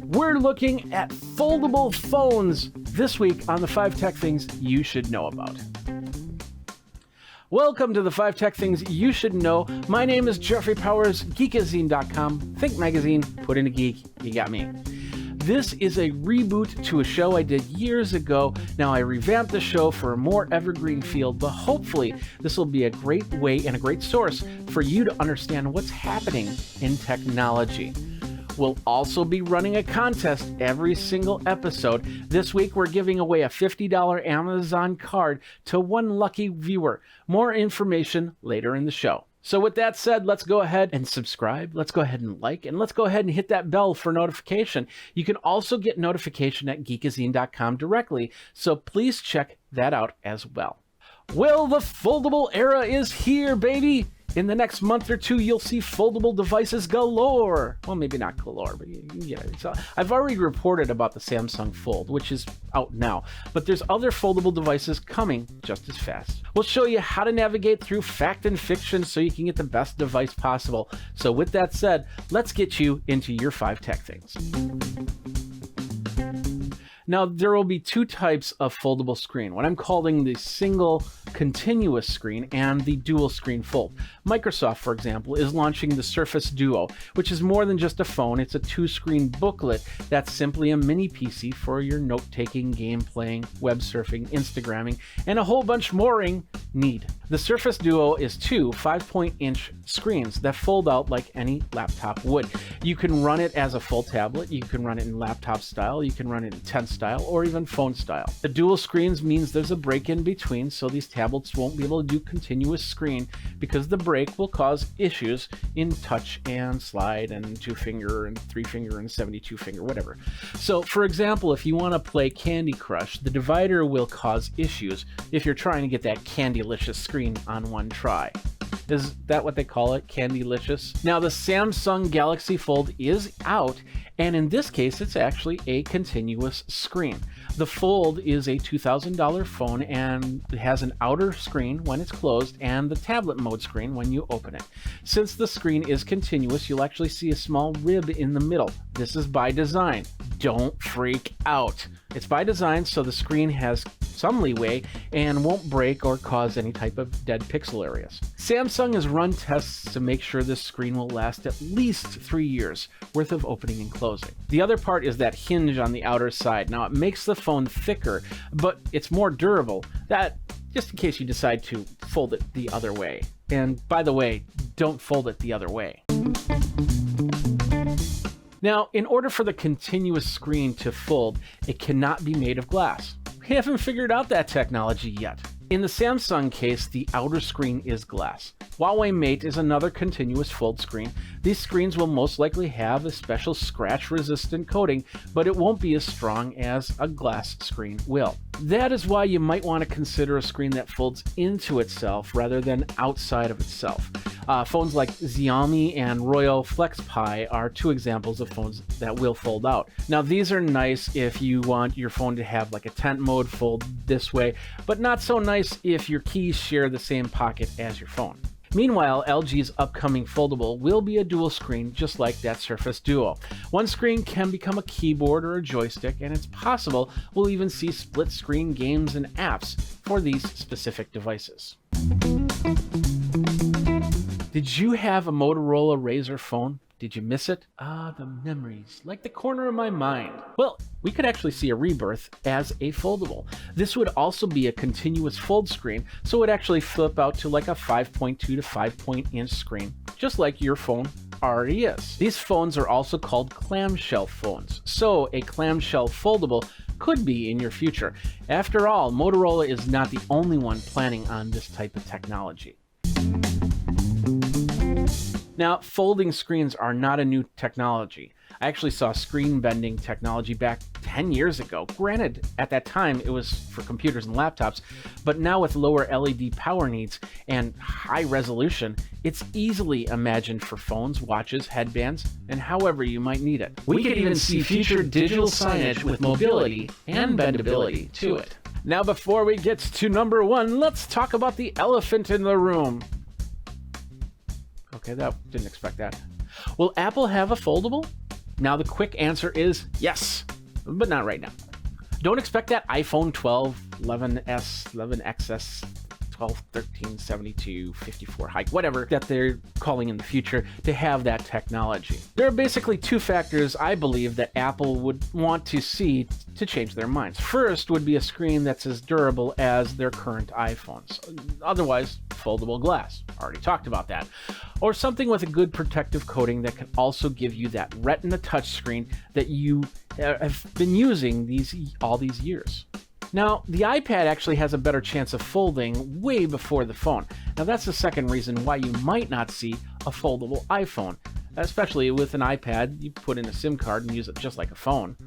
We're looking at foldable phones this week on the 5 Tech Things You Should Know About. Welcome to the 5 Tech Things You Should Know. My name is Jeffrey Powers, Geekazine.com. Think magazine, put in a geek, you got me. This is a reboot to a show I did years ago. Now I revamped the show for a more evergreen feel, but hopefully this will be a great way and a great source for you to understand what's happening in technology. We'll also be running a contest every single episode. This week, we're giving away a $50 Amazon card to one lucky viewer. More information later in the show. So with that said, let's go ahead and subscribe. Let's go ahead and like, and let's go ahead and hit that bell for notification. You can also get notification at geekazine.com directly, so please check that out as well. Well, the foldable era is here, baby. In the next month or two, you'll see foldable devices galore. Well, maybe not galore, but you get it. So I've already reported about the Samsung Fold, which is out now, but there's other foldable devices coming just as fast. We'll show you how to navigate through fact and fiction so you can get the best device possible. So with that said, let's get you into your 5 tech things. Now, there will be 2 types of foldable screen, what I'm calling the single continuous screen and the dual screen fold. Microsoft, for example, is launching the Surface Duo, which is more than just a phone. It's a 2-screen booklet that's simply a mini PC for your note-taking, game playing, web surfing, Instagramming, and a whole bunch more need. The Surface Duo is 2 5-point-inch screens that fold out like any laptop would. You can run it as a full tablet, you can run it in laptop style, you can run it in tent style, or even phone style. The dual screens means there's a break in between, so these tablets won't be able to do continuous screen because the break will cause issues in touch and slide and 2-finger and 3-finger and 72-finger, whatever. So for example, if you want to play Candy Crush, the divider will cause issues if you're trying to get that Candylicious screen on one try. Is that what they call it? Candylicious? Now the Samsung Galaxy Fold is out, and in this case it's actually a continuous screen. The Fold is a $2,000 phone and it has an outer screen when it's closed and the tablet mode screen when you open it. Since the screen is continuous, you'll actually see a small rib in the middle. This is by design. Don't freak out. It's by design so the screen has some leeway and won't break or cause any type of dead pixel areas. Samsung has run tests to make sure this screen will last at least 3 years worth of opening and closing. The other part is that hinge on the outer side. Now it makes the phone thicker, but it's more durable. That just in case you decide to fold it the other way. And by the way, don't fold it the other way. Now, in order for the continuous screen to fold, it cannot be made of glass. We haven't figured out that technology yet. In the Samsung case, the outer screen is glass. Huawei Mate is another continuous fold screen. These screens will most likely have a special scratch-resistant coating, but it won't be as strong as a glass screen will. That is why you might want to consider a screen that folds into itself rather than outside of itself. Phones like Xiaomi and Royal FlexPi are 2 examples of phones that will fold out. Now these are nice if you want your phone to have like a tent mode fold this way, but not so nice if your keys share the same pocket as your phone. Meanwhile, LG's upcoming foldable will be a dual screen just like that Surface Duo. One screen can become a keyboard or a joystick, and it's possible we'll even see split screen games and apps for these specific devices. Did you have a Motorola Razr phone? Did you miss it? Ah, the memories, like the corner of my mind. Well, we could actually see a rebirth as a foldable. This would also be a continuous fold screen, so it would actually flip out to like a 5.2 to 5-point-inch screen, just like your phone already is. These phones are also called clamshell phones, so a clamshell foldable could be in your future. After all, Motorola is not the only one planning on this type of technology. Now, folding screens are not a new technology. I actually saw screen bending technology back 10 years ago. Granted, at that time it was for computers and laptops, but now with lower LED power needs and high resolution, it's easily imagined for phones, watches, headbands, and however you might need it. We could even see future digital signage with mobility and bendability to it. Now, before we get to number 1, let's talk about the elephant in the room. Okay, didn't expect that. Will Apple have a foldable? Now the quick answer is yes, but not right now. Don't expect that iPhone 12, 11S, 11XS, 12, 13, 72, 54 hike, whatever that they're calling in the future, to have that technology. There are basically two factors I believe that Apple would want to see to change their minds. First would be a screen that's as durable as their current iPhones. Otherwise, foldable glass. Already talked about that. Or something with a good protective coating that can also give you that Retina touchscreen that you have been using all these years. Now, the iPad actually has a better chance of folding way before the phone. Now, that's the second reason why you might not see a foldable iPhone. Especially with an iPad, you put in a SIM card and use it just like a phone.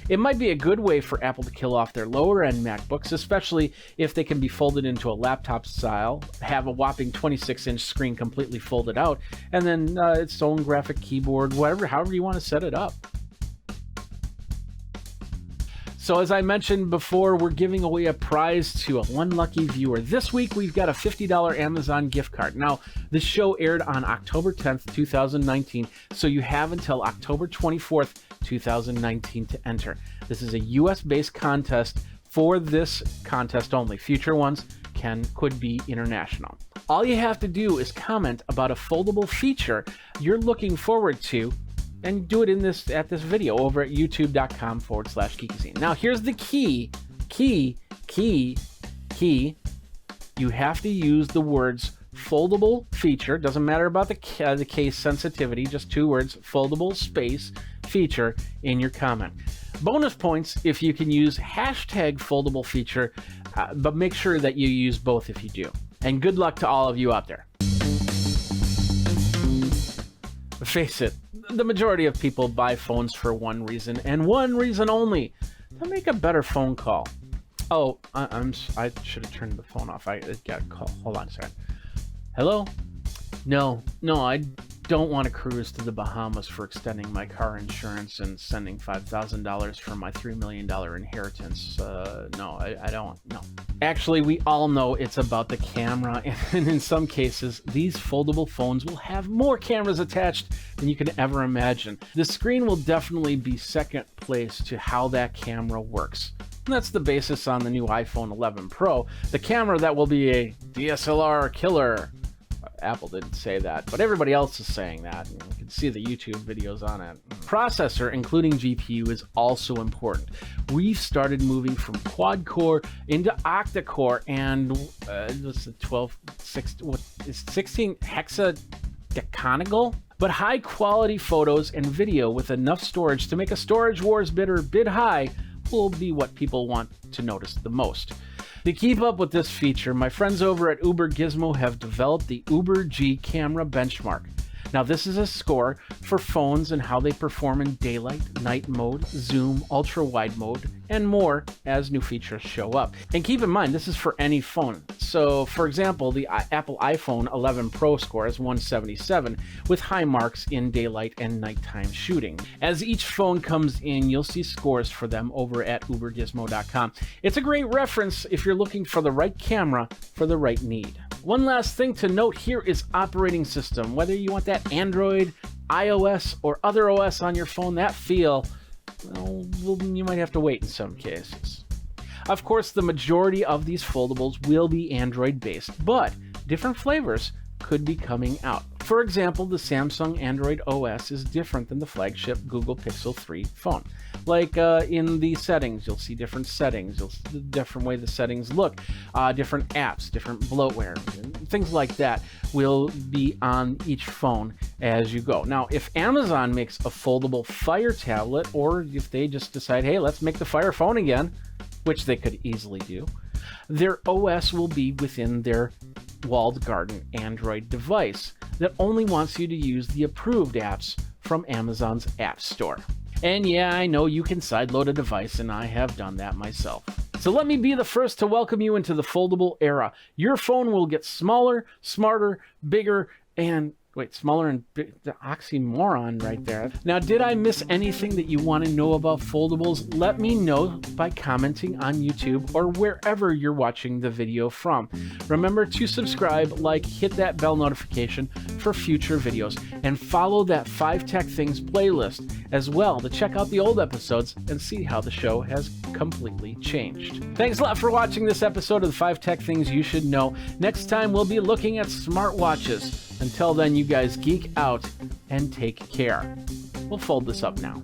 It might be a good way for Apple to kill off their lower-end MacBooks, especially if they can be folded into a laptop style, have a whopping 26-inch screen completely folded out, and then its own graphic keyboard, however you want to set it up. So as I mentioned before, we're giving away a prize to one lucky viewer. This week, we've got a $50 Amazon gift card. Now, this show aired on October 10th, 2019, so you have until October 24th, 2019 to enter. This is a US-based contest for this contest only. Future ones could be international. All you have to do is comment about a foldable feature you're looking forward to, and do it at this video over at youtube.com/Geekazine. Now, here's the key. You have to use the words foldable feature. Doesn't matter about the case sensitivity, just two words, foldable space feature in your comment. Bonus points if you can use hashtag foldable feature, but make sure that you use both if you do. And good luck to all of you out there. Face it, the majority of people buy phones for one reason, and one reason only: to make a better phone call. Oh, I should have turned the phone off. I got a call. Hold on a second. Hello? No, I don't want to cruise to the Bahamas for extending my car insurance and sending $5,000 for my $3 million inheritance. No, I don't. No. Actually, we all know it's about the camera, and in some cases, these foldable phones will have more cameras attached than you can ever imagine. The screen will definitely be second place to how that camera works. And that's the basis on the new iPhone 11 Pro. The camera that will be a DSLR killer. Apple didn't say that, but everybody else is saying that. You can see the YouTube videos on it. Processor, including GPU, is also important. We've started moving from quad-core into octa-core, and what's the 16 hexadecanigal? But high-quality photos and video with enough storage to make a Storage Wars bid high will be what people want to notice the most. To keep up with this feature, my friends over at Uber Gizmo have developed the Uber G camera benchmark. Now, this is a score for phones and how they perform in daylight, night mode, zoom, ultra-wide mode, and more as new features show up. And keep in mind, this is for any phone. So, for example, the Apple iPhone 11 Pro score is 177 with high marks in daylight and nighttime shooting. As each phone comes in, you'll see scores for them over at ubergizmo.com. It's a great reference if you're looking for the right camera for the right need. One last thing to note here is operating system. Whether you want that Android, iOS, or other OS on your phone, that feel, well, you might have to wait in some cases. Of course, the majority of these foldables will be Android-based, but different flavors could be coming out. For example, the Samsung Android OS is different than the flagship Google Pixel 3 phone. Like in the settings, you'll see different settings, the different way the settings look, different apps, different bloatware, things like that will be on each phone as you go. Now, if Amazon makes a foldable Fire tablet, or if they just decide, hey, let's make the Fire phone again, which they could easily do, their OS will be within their walled garden Android device that only wants you to use the approved apps from Amazon's App Store. And yeah, I know you can sideload a device, and I have done that myself. So let me be the first to welcome you into the foldable era. Your phone will get smaller, smarter, bigger, and Wait, smaller and big, the oxymoron right there. Now, did I miss anything that you want to know about foldables? Let me know by commenting on YouTube or wherever you're watching the video from. Remember to subscribe, like, hit that bell notification for future videos, and follow that 5 Tech Things playlist as well to check out the old episodes and see how the show has completely changed. Thanks a lot for watching this episode of the 5 Tech Things You Should Know. Next time, we'll be looking at smartwatches. Until then, you guys geek out and take care. We'll fold this up now.